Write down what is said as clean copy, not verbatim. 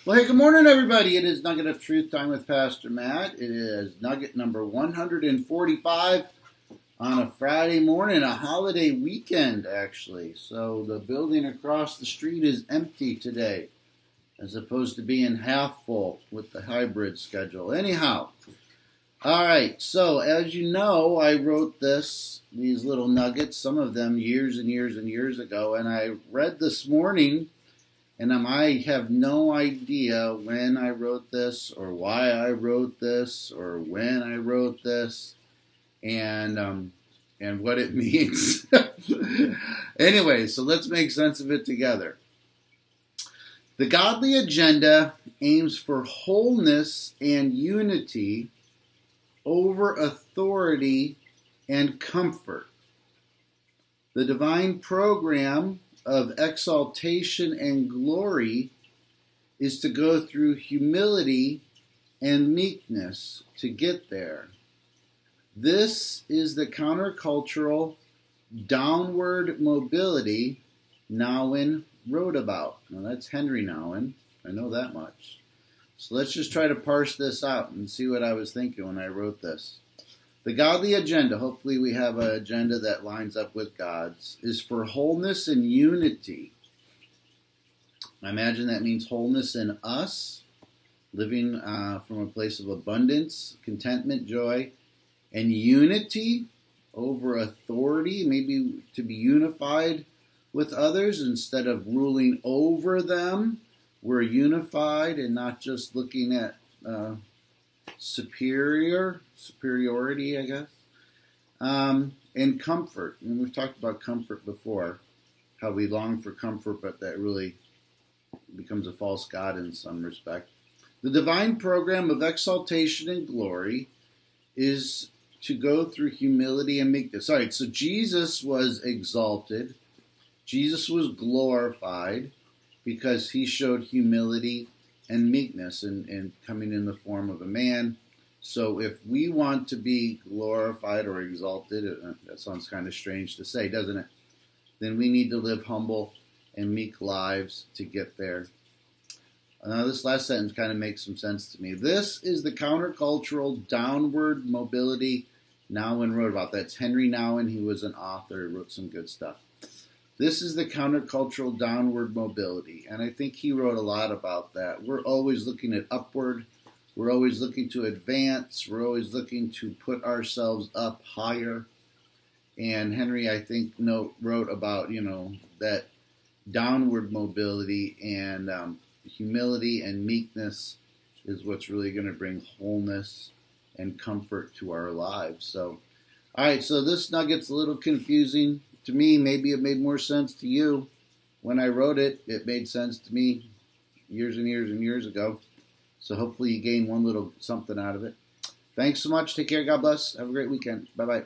Well, hey, good morning, everybody. It is Nugget of Truth time with Pastor Matt. It is Nugget number 145 on a Friday morning, a holiday weekend, actually. So the building across the street is empty today, as opposed to being half full with the hybrid schedule. Anyhow, all right. So as you know, I wrote these little nuggets, some of them years and years and years ago, and I read this morning. And I have no idea when I wrote this or why I wrote this or when I wrote this and what it means. Anyway, so let's make sense of it together. The godly agenda aims for wholeness and unity over authority and comfort. The divine program of exaltation and glory is to go through humility and meekness to get there. This is the countercultural downward mobility Nouwen wrote about. Now that's Henry Nouwen. I know that much. So let's just try to parse this out and see what I was thinking when I wrote this. The godly agenda, hopefully we have an agenda that lines up with God's, is for wholeness and unity. I imagine that means wholeness in us, living from a place of abundance, contentment, joy, and unity over authority, maybe to be unified with others instead of ruling over them. We're unified and not just looking at superiority, I guess, and comfort. And we've talked about comfort before, how we long for comfort, but that really becomes a false god in some respect. The divine program of exaltation and glory is to go through humility and meekness. All right, so Jesus was exalted. Jesus was glorified because he showed humility and meekness and coming in the form of a man. So if we want to be glorified or exalted, that sounds kind of strange to say, doesn't it? Then we need to live humble and meek lives to get there. Now this last sentence kind of makes some sense to me. This is the countercultural downward mobility Nouwen wrote about. That's Henry Nouwen. He was an author, wrote some good stuff. This is the countercultural downward mobility, and I think he wrote a lot about that. We're always looking at upward. We're always looking to advance. We're always looking to put ourselves up higher. And Henry, I think, wrote about, that downward mobility and humility and meekness is what's really going to bring wholeness and comfort to our lives. So, all right, so this nugget's a little confusing. To me, maybe it made more sense to you. When I wrote it, it made sense to me years and years and years ago. So hopefully you gain one little something out of it. Thanks so much. Take care. God bless. Have a great weekend. Bye-bye.